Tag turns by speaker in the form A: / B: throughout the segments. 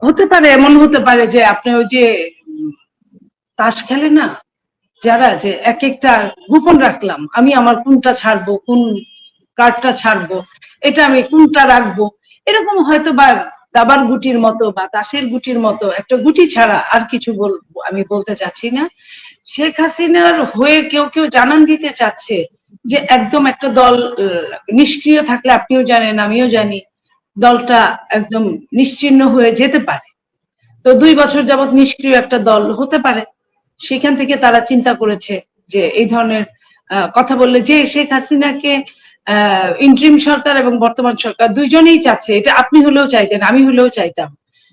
A: হতে পারে, এমন হতে পারে যে আপনি ওই যে তাস খেলে না যারা, যে এক একটা গোপন রাখলাম, আমি আমার কোনটা ছাড়বো, কোন কার্ডটা ছাড়বো, এটা আমি কোনটা রাখবো, এরকম হয়তো বা দাবার গুটির মতো বা তাসের গুটির মতো একটা গুটি ছাড়া আর কিছু আমি বলতে চাচ্ছি না। শেখ হাসিনার হয়ে কেউ কেউ জানান দিতে চাচ্ছে যে একদম একটা দল নিষ্ক্রিয় থাকলে, আপনিও জানেন আমিও জানি, দলটা একদম নিশ্চিহ্ন হয়ে যেতে পারে। তো 2 বছর যাবৎ নিষ্ক্রিয় একটা দল হতে পারে, সেখান থেকে তারা চিন্তা করেছে যে এই ধরনের কথা বললে, যে শেখ হাসিনাকে ইন্ট্রিম সরকার এবং বর্তমান সরকার দুইজনেই চাচ্ছে, এটা আপনি হলেও চাইতেন, আমি হলেও চাইতাম,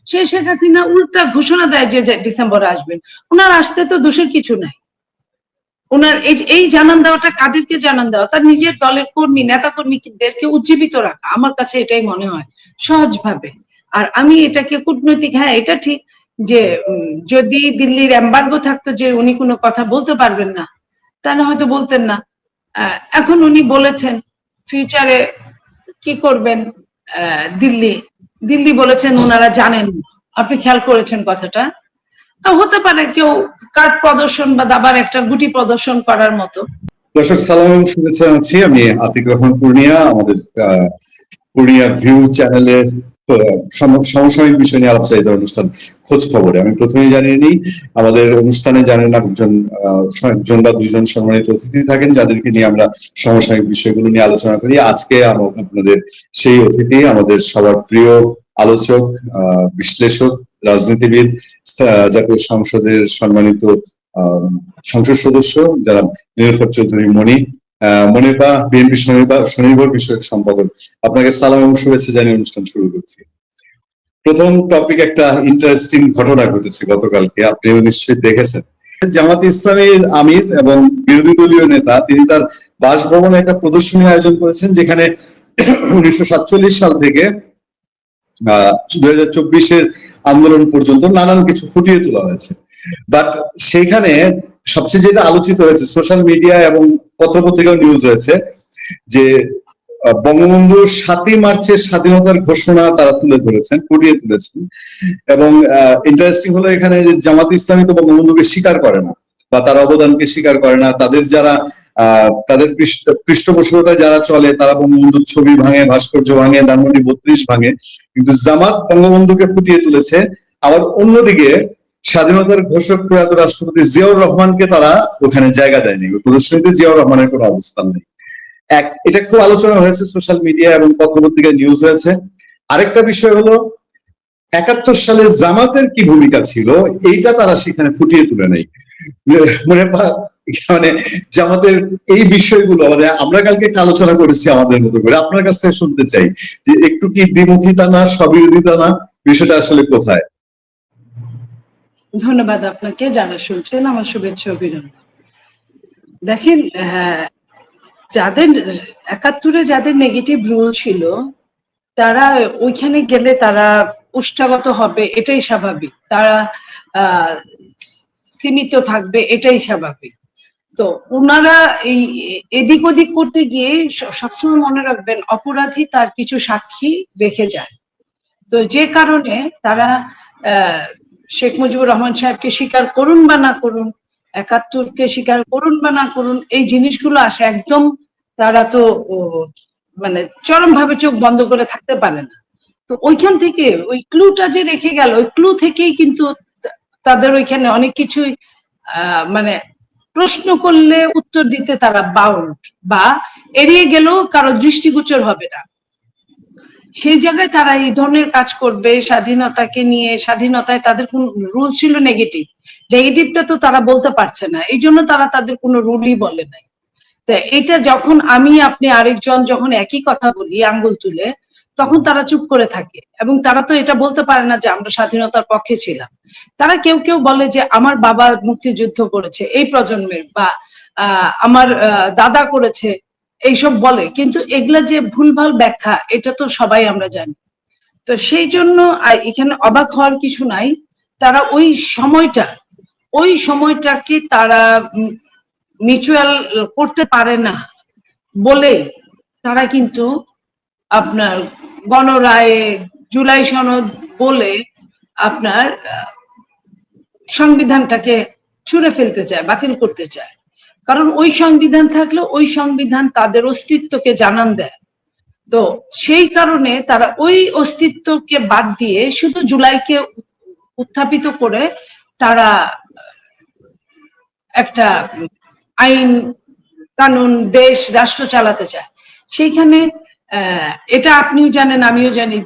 A: সে শেখ হাসিনা উল্টা ঘোষণা দেয় যে ডিসেম্বরে আসবেন। ওনার আসতে তো দোষের কিছু নাই। ওনার এই জানান দেওয়াটা কাদেরকে জানান দেওয়া? তার নিজের দলের কর্মী, নেতা কর্মীদেরকে উজ্জীবিত রাখা, আমার কাছে এটাই মনে হয় সহজভাবে। আর আমি এটাকে কূটনৈতিক, হ্যাঁ এটা ঠিক যে যদি দিল্লির এম্বার্গো থাকতো যে উনি কোনো কথা বলতে পারবেন না, তাহলে হয়তো বলতেন না। এখন উনি বলেছেন ফিউচারে কি করবেন। দিল্লি দিল্লি বলেছেন ওনারা জানেন। আপনি খেয়াল করেছেন কথাটা? হতে পারে কেউ কার্ড প্রদর্শন বা দাবার একটা গুটি প্রদর্শন করার মতো।
B: দর্শক সালাম এবং শুভেচ্ছা জানাচ্ছি। আমি আতিক রহমান পূর্ণিয়া, আমাদের পূর্ণিয়া ভিউ চ্যানেলের সমসাময়িক বিষয় নিয়ে আলোচনা অনুষ্ঠান খোঁজ খবরে আমি প্রথমেই জানিয়ে নিই, আমাদের অনুষ্ঠানে জানেন একজন বা দুইজন সম্মানিত অতিথি থাকেন যাদেরকে নিয়ে আমরা সমসাময়িক বিষয়গুলো নিয়ে আলোচনা করি। আজকে আপনাদের সেই অতিথি আমাদের সবার প্রিয় আলোচক, বিশ্লেষক, রাজনীতিবিদ, জাতীয় সংসদের সম্মানিত সংসদ সদস্য যারা নীলুফার চৌধুরী মনি, মনিরবা বিএনপি স্বনির্ভর বিষয়ক সম্পাদক। আপনাকে সালাম এবং শুভেচ্ছা জানিয়ে অনুষ্ঠান শুরু করছি। প্রথম টপিক, একটা ইন্টারেস্টিং ঘটনা ঘটেছে গতকালকে, আপনিও নিশ্চয়ই দেখেছেন। জামাত ইসলামীর আমির এবং বিরোধী দলীয় নেতা তিনি তার বাসভবনে একটা প্রদর্শনী আয়োজন করেছেন, যেখানে 1947 সাল থেকে 2024-এর আন্দোলন পর্যন্ত নানান কিছু ফুটিয়ে তোলা হয়েছে। বাট সেখানে সবচেয়ে যেটা আলোচিত হয়েছে, সোশ্যাল মিডিয়া এবং পত্রপত্রিকাও নিউজ হয়েছে, যে বঙ্গবন্ধু 7ই মার্চের স্বাধীনতার ঘোষণা তারা তুলে ধরেছেন, ফুটিয়ে তুলেছেন। এবং ইন্টারেস্টিং হলো এখানে যে জামাত ইসলামী তো বঙ্গবন্ধুকে স্বীকার করে না বা তার অবদানকে স্বীকার করে না। তাদের যারা তাদের পৃষ্ঠপোষকতায় যারা চলে তারা বঙ্গবন্ধুর ছবি ভাঙে, ভাস্কর্য ভাঙে, ধানমন্ডি 32 ভাঙে, কিন্তু জামাত বঙ্গবন্ধুকে ফুটিয়ে তুলেছে। আবার অন্যদিকে স্বাধীনতার ঘোষক প্রয়াত রাষ্ট্রপতি জিয়াউর রহমানকে তারা ওখানে জায়গা দেয়নি, প্রদর্শনীতে জিয়াউর রহমানের কোনো অবস্থান নেই। এটা খুব আলোচনা হয়েছে সোশ্যাল মিডিয়া এবং পত্রপত্রিকায় নিউজ হয়েছে। আরেকটা বিষয় হলো 71 সালে জামাতের কি ভূমিকা ছিল, এইটা তারা সেখানে ফুটিয়ে তুলে নেই। মানে জামাতের এই বিষয়গুলো মানে আমরা কালকে একটা আলোচনা করেছি আমাদের মতো করে, আপনার কাছ থেকে শুনতে চাই যে একটু কি দ্বিমুখিতা না, স্ববিরোধিতা না, বিষয়টা আসলে কোথায়?
A: ধন্যবাদ আপনাকে, যারা শুনছেন আমার শুভেচ্ছা অভিনন্দন। দেখেন, যাদের 71-এ যাদের নেগেটিভ রুল ছিল তারা ওইখানে গেলে তারা উষ্ঠাগত হবে, এটাই স্বাভাবিক। তারা সীমিত থাকবে, এটাই স্বাভাবিক। তো ওনারা এই এদিক ওদিক করতে গিয়ে সবসময় মনে রাখবেন অপরাধী তার কিছু সাক্ষী রেখে যায়। তো যে কারণে তারা শেখ মুজিবুর রহমান সাহেবকে স্বীকার করুন বা না করুন, 71-কে স্বীকার করুন বা না করুন, এই জিনিসগুলো আসে একদম, তারা তো মানে চরম ভাবে চোখ বন্ধ করে থাকতে পারে না। তো ওইখান থেকে ওই ক্লুটা যে রেখে গেল, ওই ক্লু থেকেই কিন্তু তাদের ওইখানে অনেক কিছুই মানে প্রশ্ন করলে উত্তর দিতে তারা বাউন্ড, বা এড়িয়ে গেলেও কারো দৃষ্টিগোচর হবে না। সেই জায়গায় তারা এই ধরনের কাজ করবে স্বাধীনতাকে নিয়ে। স্বাধীনতায় তাদের কোন রুল ছিল নেগেটিভ, নেগেটিভটা তো তারা বলতে পারছে না, এই জন্য তারা তাদের কোনো রুলই বলে নাই। তো এটা যখন আমি আপনি আরেকজন যখন একই কথা বলি আঙ্গুল তুলে, তখন তারা চুপ করে থাকে। এবং তারা তো এটা বলতে পারে না যে আমরা স্বাধীনতার পক্ষে ছিলাম। তারা কেউ কেউ বলে যে আমার বাবা মুক্তিযুদ্ধ করেছে এই প্রজন্মের, বা আমার দাদা করেছে, এইসব বলে, কিন্তু এগুলা যে ভুলভাল ব্যাখ্যা এটা তো সবাই আমরা জানি। তো সেই জন্য এখানে অবাক হওয়ার কিছু নাই। তারা ওই সময়টাকে তারা মিউচুয়াল করতে পারে না বলে তারা কিন্তু আপনার গণরায়, জুলাই সনদ বলে আপনার সংবিধানটাকে ছুঁড়ে ফেলতে চায়, বাতিল করতে চায়। কারণ ওই সংবিধান থাকলে ওই সংবিধান তাদের অস্তিত্বকে জানান দেয়। তো সেই কারণে তারা ওই অস্তিত্বকে বাদ দিয়ে শুধু জুলাইকে উত্থাপিত করে তারা একটা আইন কানুন দেশ রাষ্ট্র চালাতে চায়। সেইখানে এটা আপনিও জানেন, আমিও জানি,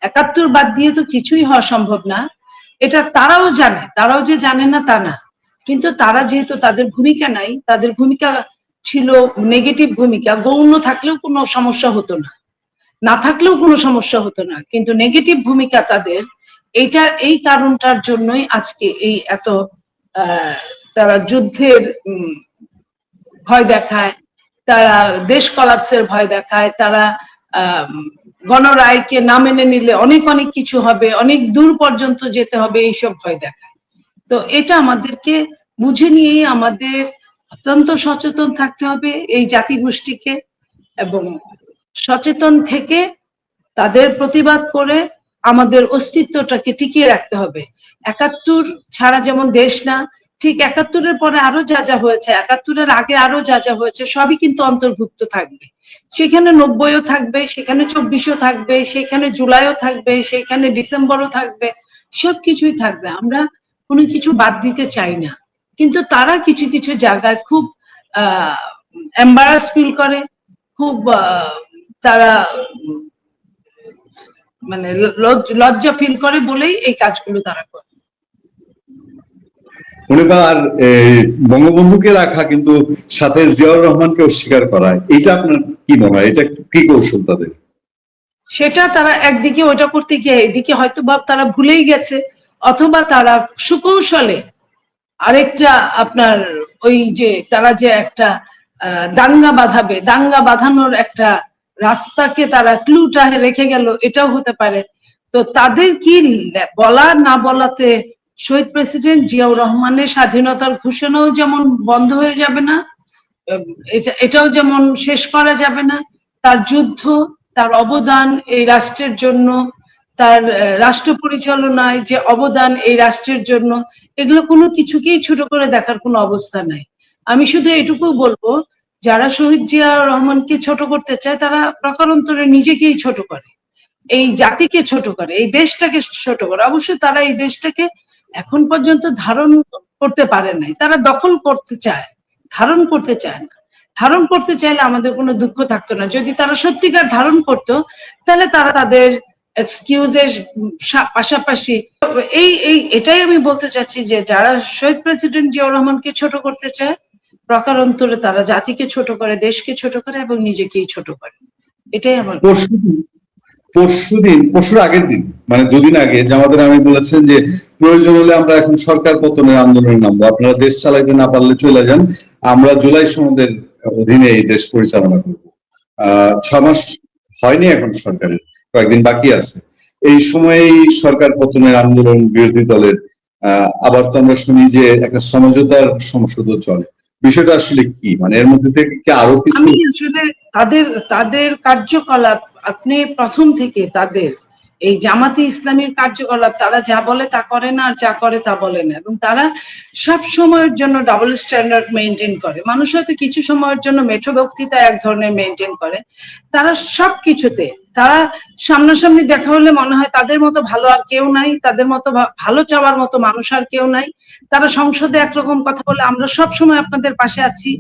A: ৭১ বাদ দিয়ে তো কিছুই হওয়া সম্ভব না। এটা তারাও জানে, তারাও যে জানে না তা না, কিন্তু তারা যেহেতু তাদের ভূমিকা নাই, তাদের ভূমিকা ছিল নেগেটিভ ভূমিকা, গৌণ থাকলেও কোনো সমস্যা হতো না, না থাকলেও কোনো সমস্যা হতো না, কিন্তু নেগেটিভ ভূমিকা তাদের, এই কারণটার জন্যই আজকে এই এত তারা যুদ্ধের ভয় দেখায়, তারা দেশ কলাপসের ভয় দেখায়, তারা গণরায়কে না মেনে নিলে অনেক অনেক কিছু হবে, অনেক দূর পর্যন্ত যেতে হবে, এইসব ভয় দেখায়। তো এটা আমাদেরকে বুঝে নিয়েই আমাদের অত্যন্ত সচেতন থাকতে হবে এই জাতিগোষ্ঠীকে, এবং সচেতন থেকে তাদের প্রতিবাদ করে আমাদের অস্তিত্বটাকে টিকিয়ে রাখতে হবে। ৭১ ছাড়া যেমন দেশ না, ঠিক ৭১-এর পরে আরো যা যা হয়েছে, ৭১-এর আগে আরো যা যা হয়েছে সবই কিন্তু অন্তর্ভুক্ত থাকবে। সেখানে ৯০ও থাকবে, সেখানে ২৪ও থাকবে, সেখানে জুলাইও থাকবে, সেখানে ডিসেম্বরও থাকবে, সবকিছুই থাকবে। আমরা কোনো কিছু বাদ দিতে চাই না, কিন্তু তারা কিছু কিছু জায়গায় খুব এম্বারাস ফিল করে, খুব তারা মানে লজ্জা ফিল করে বলেই এই কাজগুলো তারা করে।
B: আর বঙ্গবন্ধুকে রাখা কিন্তু সাথে জিয়াউর রহমানকে অস্বীকার করা, এটা আপনার কি মনে হয়, এটা কি কৌশল তাদের?
A: সেটা তারা একদিকে ওইটা করতে গিয়ে এদিকে হয়তো বা তারা ভুলেই গেছে, অথবা তারা সুকৌশলে আরেকটা আপনার ওই যে তারা যে একটা দাঙ্গা বাঁধাবে, দাঙ্গা বাঁধানোর একটা রাস্তাকে তারা ক্লুটা রেখে গেল, এটাও হতে পারে। তো তাদের কি বলা না বলাতে শহীদ প্রেসিডেন্ট জিয়াউর রহমানের স্বাধীনতার ঘোষণাও যেমন বন্ধ হয়ে যাবে না, এটাও যেমন শেষ করা যাবে না, তার যুদ্ধ, তার অবদান এই রাষ্ট্রের জন্য, তার রাষ্ট্র পরিচালনায় যে অবদান এই রাষ্ট্রের জন্য, এগুলো কোনো কিছুকেই ছোট করে দেখার কোনো অবস্থা নাই। আমি শুধু এটুকু বলবো, যারা শহীদ জিয়া রহমানকে ছোট করতে চায় তারা প্রকারান্তরে নিজেকেই ছোট করে, এই জাতিকে ছোট করে, এই দেশটাকে ছোট করে। অবশ্য তারা এই দেশটাকে এখন পর্যন্ত ধারণ করতে পারে নাই, তারা দখল করতে চায়, ধারণ করতে চায় না। ধারণ করতে চাইলে আমাদের কোনো দুঃখ থাকতো না। যদি তারা সত্যিকার ধারণ করতো তাহলে তারা তাদের এক্সকিউজের পাশাপাশি এটাই আমি বলতে চাচ্ছি যে যারা শহীদ প্রেসিডেন্ট জিয়াউর রহমানকে ছোট করতে চায়, প্রকারান্তরে তারা জাতিকে ছোট করে, দেশকে ছোট করে এবং নিজেকেই ছোট করে। এটাই আমার।
B: পরশুর আগের দিন, মানে দুদিন আগে জামাতের আমি বলেছেন যে প্রয়োজন হলে আমরা এখন সরকার পতনের আন্দোলনে নামবো, আপনারা দেশ চালাইতে না পারলে চলে যান, আমরা জুলাই সনদের অধীনে এই দেশ পরিচালনা করবো। ৬ মাস হয়নি এখন সরকারের, কয়েকদিন বাকি আছে। এই সময়েই সরকার পতনের আন্দোলন বিরোধী দলের, আবার তো আমরা শুনি যে একটা সমঝোতার সংসদও চলে। বিষয়টা আসলে কি, মানে এর মধ্যে থেকে কি আরো কিছু?
A: আসলে তাদের কার্যকলাপ, আপনি প্রথম থেকে তাদের এই জামাতে ইসলামীর কার্যকলাপ, তারা যা বলে তা করে না, আর যা করে তা বলে না, এবং তারা সব সময়ের জন্য ডাবল স্ট্যান্ডার্ড মেনটেন করে। মানুষ হয়তো কিছু সময়ের জন্য মেঠো বক্তৃতা এক ধরনের মেনটেন করে, তারা সবকিছুতে, তারা সামনাসামনি দেখা হলে মনে হয় তাদের মতো ভালো আর কেউ নাই, তাদের মতো ভালো চাওয়ার মতো মানুষ আর কেউ নাই। তারা সংসদে একরকম কথা বলে, আমরা সব সময় আপনাদের পাশে আছি,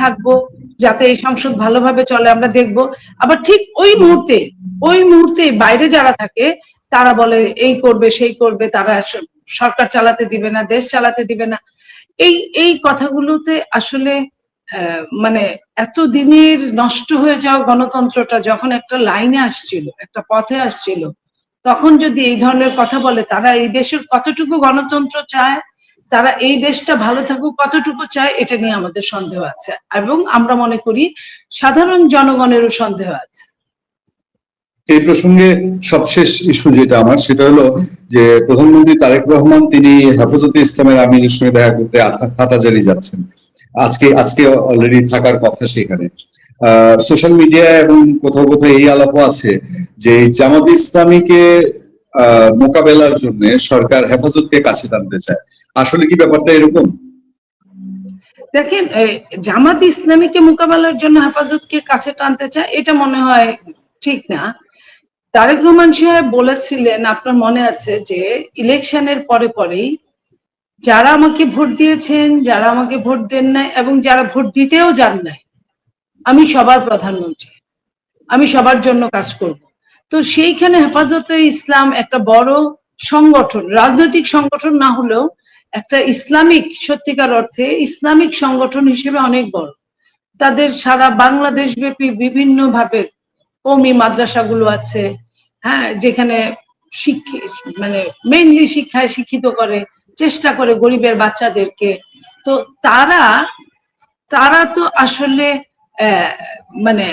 A: থাকবো, যাতে এই সংসদ ভালোভাবে চলে আমরা দেখবো। আবার ঠিক ওই মুহূর্তে বাইরে যারা থাকে তারা বলে এই করবে সেই করবে, তারা সরকার চালাতে দিবে না, দেশ চালাতে দিবে না। এই কথাগুলোতে আসলে মানে এতদিনের নষ্ট হয়ে যাওয়া গণতন্ত্রটা যখন একটা লাইনে আসছিল, একটা পথে আসছিল, তখন যদি এই ধরনের কথা বলে, তারা এই দেশের কতটুকু গণতন্ত্র চায়, তারা এই দেশটা ভালো থাকুক কতটুকু চায়, এটা নিয়ে আমাদের সন্দেহ আছে, এবং আমরা মনে করি সাধারণ জনগণেরও সন্দেহ আছে।
B: এই প্রসঙ্গে সবশেষ ইস্যু যেটা আমার, সেটা হলো যে প্রধানমন্ত্রী তারেক রহমান তিনি হেফাজতে ইসলামের আমিরের সঙ্গে দেখা করতে হাটাজারি যাচ্ছেন, আজকে অলরেডি থাকার কথা সেখানে। সোশ্যাল মিডিয়া এবং কোথাও কোথাও এই আলাপও আছে যে জামাত ইসলামীকে মোকাবেলার জন্য সরকার হেফাজতকে কাছে টানতে চায়, আসলে কি ব্যাপারটা এরকম?
A: দেখেন, জামাত ইসলামীকে মোকাবেলার জন্য হেফাজতকে কাছে টানতে চায়, এটা মনে হয় ঠিক না। তারেক রহমান সাহেব বলেছিলেন, আপনার মনে আছে, যে ইলেকশনের পরে পরেই যারা আমাকে ভোট দিয়েছেন, যারা আমাকে ভোট দেন নাই এবং যারা ভোট দিতেও যান নাই, আমি সবার প্রধানমন্ত্রী, আমি সবার জন্য কাজ করব। তো সেইখানে হেফাজতে ইসলাম একটা বড় সংগঠন, রাজনৈতিক সংগঠন না হলেও একটা ইসলামিক, সত্যিকার অর্থে ইসলামিক সংগঠন হিসেবে অনেক বড়। তাদের সারা বাংলাদেশ ব্যাপী বিভিন্ন ভাবে কওমি মাদ্রাসাগুলো আছে, হ্যাঁ, যেখানে মানে মেইনলি শিক্ষায় শিক্ষিত করে, চেষ্টা করে গরিবের বাচ্চাদেরকে। তো তারা তারা তো আসলে মানে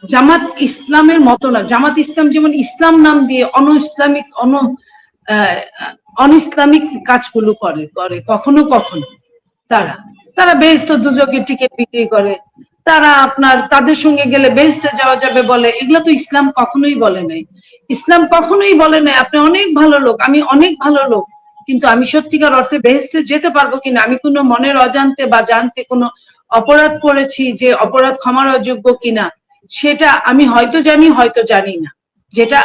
A: জামাত ইসলামের মতো না। জামাত ইসলাম যেমন ইসলাম নাম দিয়ে অনইসলামিক কাজগুলো করে করে কখনো কখনো। তারা তারা বেহেশত দুজকের টিকিট বিক্রি করে, তারা আপনার তাদের সঙ্গে গেলে বেহেশতে যাওয়া যাবে বলে, এগুলো তো ইসলাম কখনোই বলে নাই। ইসলাম কখনোই বলে নাই আপনি অনেক ভালো লোক, আমি অনেক ভালো লোক, কিন্তু আমি সত্যিকার অর্থে বেহেশতে যেতে পারবো কিনা, আমি কোনো মনের অজান্তে বা জানতে কোনো অপরাধ করেছি যে অপরাধ ক্ষমার অযোগ্য কিনা, সেটা আমি হয়তো জানি, হয়তো জানি না, যেটা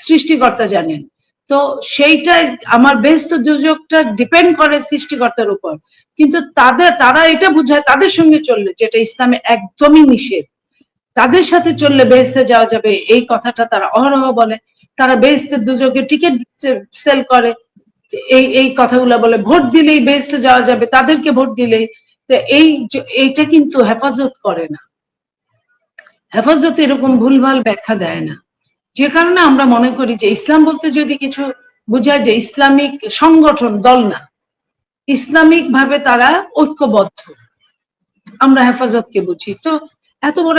A: সৃষ্টিকর্তা জানেন। তো সেইটাই আমার বেহেশত দুজকটা ডিপেন্ড করে সৃষ্টিকর্তার উপর। কিন্তু তারা এটা বুঝায় তাদের সঙ্গে চললে, যেটা ইসলামে একদমই নিষেধ, তাদের সাথে চললে বেহেশতে যাওয়া যাবে, এই কথাটা তারা অহরহ বলে। তারা বেহেশতের দুজকে টিকিট সেল করে, এই কথাগুলো বলে, ভোট দিলেই বেহেশতে যাওয়া যাবে, তাদেরকে ভোট দিলেই। তো এইটা কিন্তু হেফাজত করে না, হেফাজত এরকম ভুলভাল ব্যাখ্যা দেয় না। যে কারণে আমরা মনে করি যে ইসলাম বলতে যদি কিছু বোঝায়, যে ইসলামিক সংগঠন, দল না, ইসলামিক ভাবে তারা ঐক্যবদ্ধ, আমরা হেফাজতকে বুঝি। তো এত বড়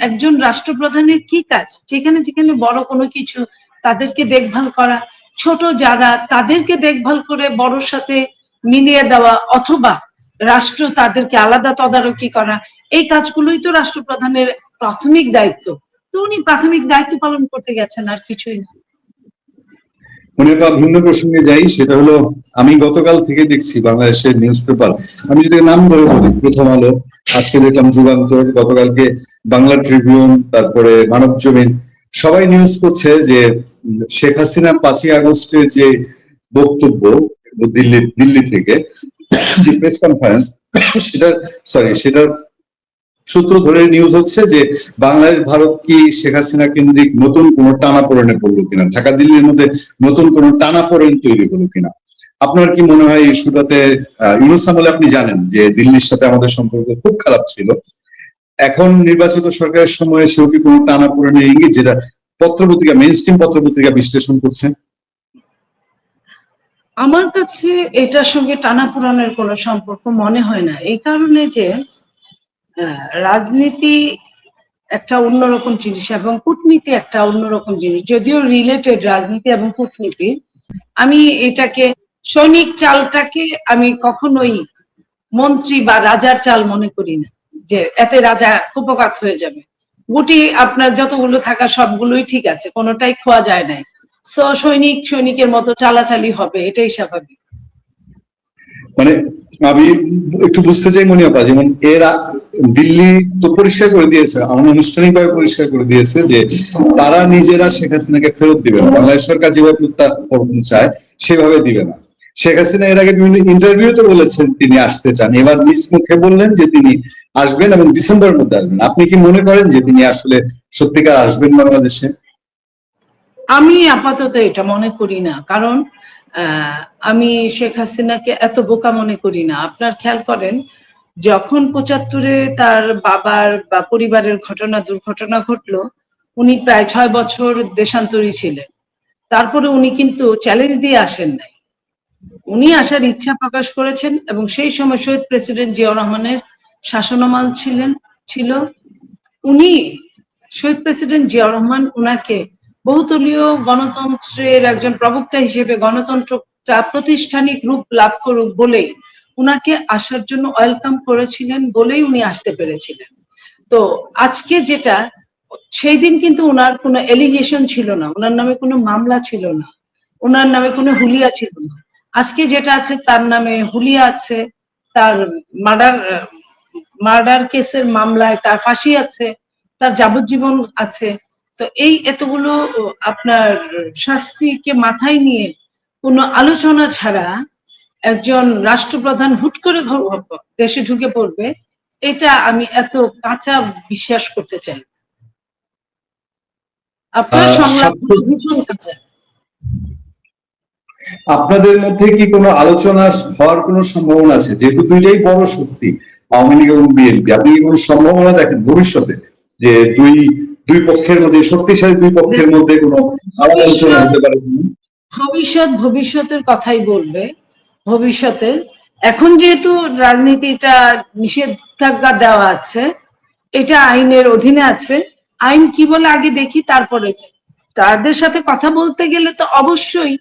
A: একজন রাষ্ট্রপ্রধানের কি কাজ, যেখানে যেখানে বড় কোনো কিছু তাদেরকে দেখভাল করা, ছোট যারা তাদেরকে দেখভাল করে বড়র সাথে মিলিয়ে দেওয়া, অথবা রাষ্ট্র তাদেরকে আলাদা তদারকি করা, এই কাজগুলোই তো রাষ্ট্রপ্রধানের প্রাথমিক দায়িত্ব। তো উনি প্রাথমিক দায়িত্ব পালন করতে গেছেন, আর কিছুই না।
B: ভিন্ন প্রসঙ্গে যাই, সেটা হলো আমি গতকাল থেকে দেখছি বাংলাদেশের নিউজ পেপার, আমি যদি নাম ধরে বলি, প্রথম আলো, আজকে দেখলাম যুগান্তর, গতকালকে বাংলা ট্রিবিউন, তারপরে মানব জমিন, সবাই নিউজ করছে যে শেখ হাসিনা 5ই আগস্টের যে বক্তব্য, দিল্লি থেকে যে প্রেস কনফারেন্স, সেটার সূত্র ধরে নিউজ হচ্ছে যে বাংলাদেশ ভারত কি শেখ হাসিনা কেন্দ্রিক নতুন কোন টানাপোড়েনে পড়লো কিনা, ঢাকা দিল্লির মধ্যে নতুন কোন টানাপোড়েন তৈরি হলো কিনা। আপনার কি মনে হয় ইস্যুটাতে? ইউনূস আমলে আপনি জানেন যে দিল্লির সাথে আমাদের সম্পর্ক খুব খারাপ ছিল, এখন নির্বাচিত সরকারের সময় সেও কি কোনো টানাপোড়েনের ইঙ্গিত, যেটা পত্রপত্রিকা, মেইন স্ট্রিম পত্রপত্রিকা বিশ্লেষণ করছে?
A: আমার কাছে এটার সঙ্গে টানাপোড়েনের কোনো সম্পর্ক মনে হয় না, এই কারণে যে রাজনীতি একটা অন্যরকম জিনিস এবং কূটনীতি একটা অন্যরকম জিনিস, যদিও রিলেটেড রাজনীতি এবং কূটনীতি। আমি এটাকে, সৈনিক চালটাকে আমি কখনোই মন্ত্রী বা রাজার চাল মনে করি না, যে এতে রাজা কুপকাত হয়ে যাবে। গুটি আপনার যতগুলো থাকা সবগুলোই ঠিক আছে, কোনোটাই খোয়া যায় নাই। সো সৈনিকের মতো চালাচালি হবে, এটাই স্বাভাবিক।
B: মানে আমি একটু বুঝতে চাই মনিয়াপা, যেমন দিল্লি তো পরিষ্কার করে দিয়েছে, আনুষ্ঠানিকভাবে পরিষ্কার করে দিয়েছে যে তারা নিজেরা শেখ হাসিনাকে ফেরত দিবে না, বাংলাদেশ সরকার যেভাবে প্রত্যার্পণ চায় সেভাবে দিবে না। শেখ হাসিনা এর আগে বিভিন্ন ইন্টারভিউতে বলেছেন তিনি আসতে চান, এবার নিজ মুখে বললেন যে তিনি আসবেন এবং ডিসেম্বরের মধ্যে আসবেন। আপনি কি মনে করেন যে তিনি আসলে সত্যিকার আসবেন বাংলাদেশে?
A: আমি আপাতত এটা মনে করি না, কারণ আমি শেখ হাসিনাকে এত বোকা মনে করি না। আপনার খেয়াল করেন, যখন 75-এ তার বাবার বা পরিবারের দুর্ঘটনা ঘটলো, উনি প্রায় 6 বছর দেশান্তরী ছিলেন। তারপরে উনি কিন্তু চ্যালেঞ্জ দিয়ে আসেন নাই, উনি আসার ইচ্ছা প্রকাশ করেছেন, এবং সেই সময় শহীদ প্রেসিডেন্ট জিয়াউর রহমানের শাসনামল ছিল। উনি, শহীদ প্রেসিডেন্ট জিয়াউর রহমান, উনাকে বহুদলীয় গণতন্ত্রের একজন প্রবক্তা হিসেবে গণতন্ত্রটা প্রাতিষ্ঠানিক রূপ লাভ করুক বলেই উনাকে আসার জন্য ওয়েলকাম করেছিলেন, বলেই উনি আসতে পেরেছিলেন। তো আজকে যেটা, সেই দিন কিন্তু ওনার কোনো এলিগেশন ছিল না, ওনার নামে কোনো মামলা ছিল না, ওনার নামে কোনো হুলিয়া ছিল না। আজকে যেটা আছে তার নামে হুলিয়া আছে, তার মার্ডার কেসের মামলায় তার ফাঁসি আছে, তার যাবজ্জীবন আছে। তো এই এতগুলো আপনার শাস্তিকে মাথায় নিয়ে কোনো আলোচনা ছাড়া একজন রাষ্ট্রপ্রধান হুট করে দেশে ঢুকে পড়বে, এটা আমি এত কাঁচা বিশ্বাস করতে চাই। আপনার সংলাপ ভীষণ কাঁচা।
B: আপনাদের মধ্যে কি কোনো আলোচনা হওয়ার কোনো সম্ভাবনা আছে, যেহেতু দুইটাই বড় শক্তি আওয়ামী লীগ এবং বিএনপি, আপনি কি কোনো সম্ভাবনা দেখেন ভবিষ্যতে যে দুই পক্ষের মধ্যে, শক্তিশালী দুই পক্ষের মধ্যে কোনো আলোচনা হতে পারে?
A: ভবিষ্যতের কথাই বলবে। ভবিষ্যতের এখন যেহেতু রাজনীতিটা নিষেধাজ্ঞা দেওয়া আছে, এটা আইনের অধীনে আছে, আইন কি বলে আগে দেখি, তারপরে তাদের সাথে কথা বলতে গেলে তো অবশ্যই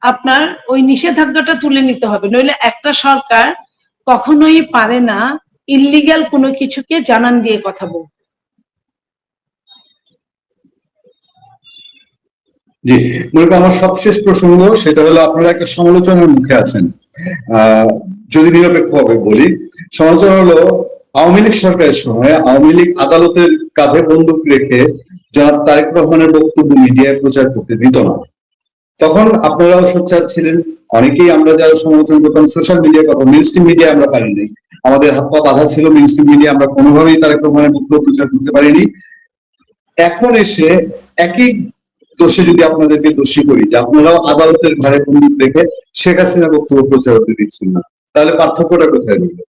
A: আপনার ওই নিষেধাজ্ঞাটা তুলে নিতে হবে, নইলে একটা সরকার কখনোই পারে না ইল্লিগ্যাল কোনো কিছুকে জানান দিয়ে কথা বলতে।
B: জি, মূলত আমার সবশেষ প্রসঙ্গ সেটা হলো, আপনারা একটা সমালোচনার মুখে আছেন, যদি নিরপেক্ষভাবে বলি। সমালোচনা হলো, আওয়ামী লীগ সরকারের সময় আওয়ামী লীগ আদালতের কাঁধে বন্দুক রেখে জনাব তারেক রহমানের বক্তব্য মিডিয়ায় প্রচার করতে দিত না। তখন আপনারাও সোচ্চার ছিলেন, অনেকেই আমরা যারা সমালোচনা করতাম সোশ্যাল মিডিয়ার কথা, মেইনস্ট্রিম মিডিয়া আমরা পারিনি, আমাদের হাত পা বাধা ছিল, মেইনস্ট্রিম মিডিয়া আমরা কোনোভাবেই তারেক রহমানের বক্তব্য প্রচার করতে পারিনি। এখন এসে একই দোষে যদি আপনাদেরকে দোষী করি যে আপনারাও আদালতের ঘাড়ে বন্দুক রেখে শেখ হাসিনা বক্তব্য প্রচার করতে দিচ্ছেন না, তাহলে পার্থক্যটা কোথায় রইল?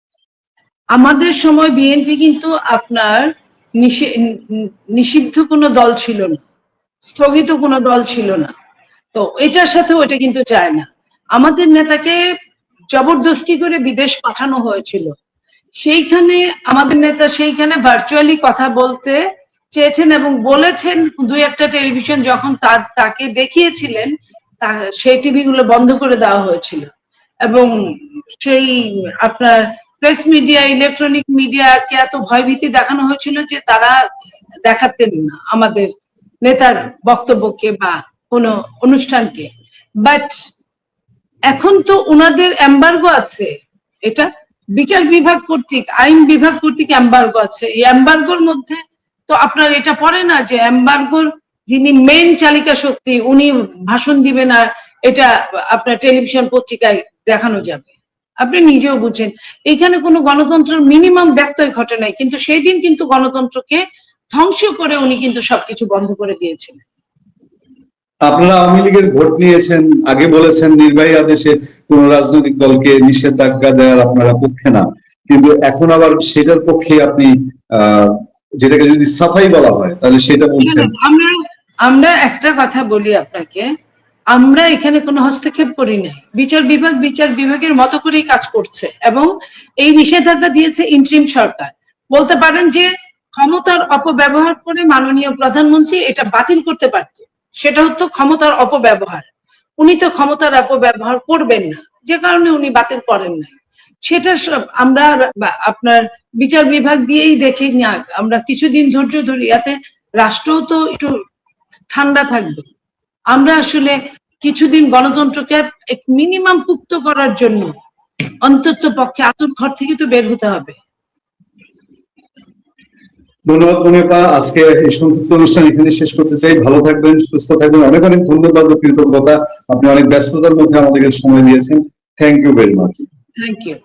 A: আমাদের সময় বিএনপি কিন্তু আপনার নিষিদ্ধ কোনো দল ছিল না, স্থগিত কোনো দল ছিল না। তো এটার সাথে ওটা কিন্তু যায় না। আমাদের নেতাকে জবরদস্তি করে বিদেশ পাঠানো হয়েছিল, সেইখানে আমাদের নেতা সেইখানে ভার্চুয়ালি কথা বলতে চেয়েছেন এবং বলেছেন। দুই একটা টেলিভিশন যখন তাকে দেখিয়েছিলেন, সেই টিভি গুলো বন্ধ করে দেওয়া হয়েছিল এবং সেই আপনার প্রেস মিডিয়া, ইলেকট্রনিক মিডিয়াকে এত ভয়ভীতি দেখানো হয়েছিল যে তারা দেখাতেন না আমাদের নেতার বক্তব্যকে বা কোনো অনুষ্ঠানকে। বাট এখন তো ওনাদের এম্বার্গো আছে, এটা বিচার বিভাগ কর্তৃক, আইন বিভাগ কর্তৃক এম্বার্গো আছে। এই এম্বার্গোর মধ্যে তো আপনার এটা পড়ে না যে এম্বার্গোর যিনি মেন চালিকা শক্তি উনি ভাষণ দিবেন আর এটা আপনার টেলিভিশন পত্রিকায় দেখানো যাবে। আপনি নিজেও বুঝছেন এখানে কোনো গণতন্ত্রের মিনিমাম ব্যত্যয় ঘটে নাই, কিন্তু সেই দিন কিন্তু গণতন্ত্রকে ধ্বংস করে উনি কিন্তু সবকিছু বন্ধ করে দিয়েছিলেন।
B: আপনারা আওয়ামী লীগের ভোট নিয়েছেন, আগে বলেছেন নির্বাহী আদেশে কোন রাজনৈতিক দলকে নিষেধাজ্ঞা দেওয়ার আপনারা পক্ষে না, কিন্তু এখন আবার সেটার পক্ষে আপনি যেটাকে যদি সাফাই বলা হয় তাহলে সেটা বলছেন।
A: আমরা একটা কথা বলি আপনাকে, আমরা এখানে কোনো হস্তক্ষেপ করি নাই। বিচার বিভাগের মতো করেই কাজ করছে এবং এই নিষেধাজ্ঞা দিয়েছে ইন্টারিম সরকার। বলতে পারেন যে ক্ষমতার অপব্যবহার করে মাননীয় প্রধানমন্ত্রী এটা বাতিল করতে পারত, সেটা হতো ক্ষমতার অপব্যবহার। উনি তো ক্ষমতার অপব্যবহার করবেন না, যে কারণে উনি বাতিল করেন নাই। সেটা আমরা আপনার বিচার বিভাগ দিয়েই দেখে আমরা কিছুদিন ধৈর্য ধরি, এতে রাষ্ট্রও তো একটু ঠান্ডা থাকবে। আমরা আসলে কিছুদিন গণতন্ত্রকে মিনিমাম পুক্ত করার জন্য অন্তত পক্ষে আতুর ঘর থেকে তো বের হতে হবে।
B: ধন্যবাদ মনিপা, আজকে এই সংক্ষিপ্ত অনুষ্ঠান এখানে শেষ করতে চাই। ভালো থাকবেন, সুস্থ থাকবেন। অনেক অনেক ধন্যবাদ ও কৃতজ্ঞতা, আপনি অনেক ব্যস্ততার মধ্যে আমাদেরকে সময় দিয়েছেন। Thank you very much.
A: Thank you.